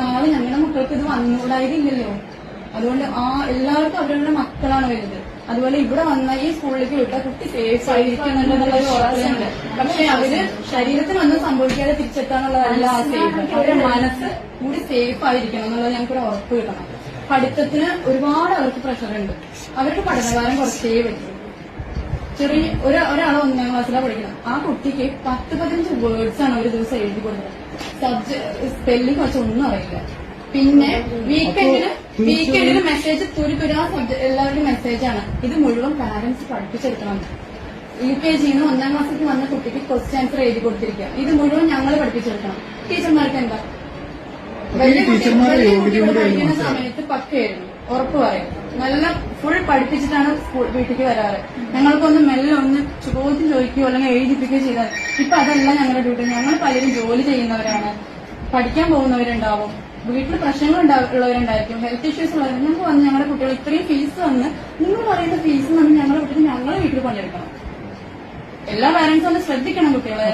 നാളെ ഞങ്ങളുടെ മക്കൾക്ക് ഇത് വന്നുകൂടായതില്ലല്ലോ. അതുകൊണ്ട് എല്ലാവർക്കും അവരവരുടെ മക്കളാണ് വലുത്. അതുപോലെ ഇവിടെ വന്ന ഈ സ്കൂളിലേക്ക് വിട്ട കുട്ടി സേഫ് ആയിരിക്കുന്നുണ്ടെന്നുള്ള ഒരു ഉറപ്പുണ്ട്. പക്ഷെ അവര് ശരീരത്തിനൊന്നും സംഭവിക്കാതെ തിരിച്ചെത്താന്നുള്ളതല്ല ആ സേഫ്. അവരുടെ മനസ്സ് കൂടി സേഫ് ആയിരിക്കണം എന്നുള്ളത് ഞങ്ങൾക്കൊരു ഉറപ്പ് കിട്ടണം. പഠിത്തത്തിന് ഒരുപാട് അവർക്ക് പ്രഷറുണ്ട്. അവർക്ക് പഠനകാലം കുറച്ചേ പറ്റും. ചെറിയ ഒരാളെ 1ാം ക്ലാസ്സിലാണ് പഠിക്കണം. ആ കുട്ടിക്ക് 10-15 വേർഡ്സ് ആണ് ഒരു ദിവസം എഴുതി കൊടുത്തത്. സ്പെല്ലിംഗ് കുറച്ചൊന്നും അറിയില്ല. പിന്നെ വീക്കെൻഡിന് മെസ്സേജ് തുരാ എല്ലാവരുടെയും മെസ്സേജാണ്. ഇത് മുഴുവൻ പാരന്റ്സ് പഠിപ്പിച്ചെടുക്കണം. UKG-ന്ന് 1ാം ക്ലാസ്സിലേക്ക് വന്ന കുട്ടിക്ക് ക്വസ്റ്റ്യൻ ആൻസർ എഴുതി കൊടുത്തിരിക്കുക. ഇത് മുഴുവൻ ഞങ്ങൾ പഠിപ്പിച്ചെടുക്കണം. ടീച്ചർമാർക്ക് എന്താ വലിയ കുട്ടികൾ പഠിക്കുന്ന സമയത്ത് പക്കയായിരുന്നു, ഉറപ്പ് പറയും. നല്ല ഫുൾ പഠിപ്പിച്ചിട്ടാണ് വീട്ടിലേക്ക് വരാറ്. ഞങ്ങൾക്കൊന്ന് മെല്ലെ ഒന്ന് ചോദ്യം ചോദിക്കുകയോ അല്ലെങ്കിൽ എഴുതിപ്പിക്കുകയോ ചെയ്താൽ. ഇപ്പൊ അതല്ല ഞങ്ങളുടെ ഡ്യൂട്ടി. ഞങ്ങൾ പലരും ജോലി ചെയ്യുന്നവരാണ്, പഠിക്കാൻ പോകുന്നവരുണ്ടാവും, വീട്ടിൽ പ്രശ്നങ്ങൾ ഉള്ളവരുണ്ടായിരിക്കും, ഹെൽത്ത് ഇഷ്യൂസ് ഉള്ളവർ. ഞങ്ങൾക്ക് വന്ന് ഞങ്ങളുടെ കുട്ടികൾ ഇത്രയും ഫീസ് വന്ന് നിങ്ങൾ പറയുന്ന ഫീസ് വന്ന് ഞങ്ങളുടെ കുട്ടികൾ ഞങ്ങളെ വീട്ടിൽ പണിയെടുക്കണം. എല്ലാ പാരന്റ്സും ഒന്ന് ശ്രദ്ധിക്കണം കുട്ടികളെ.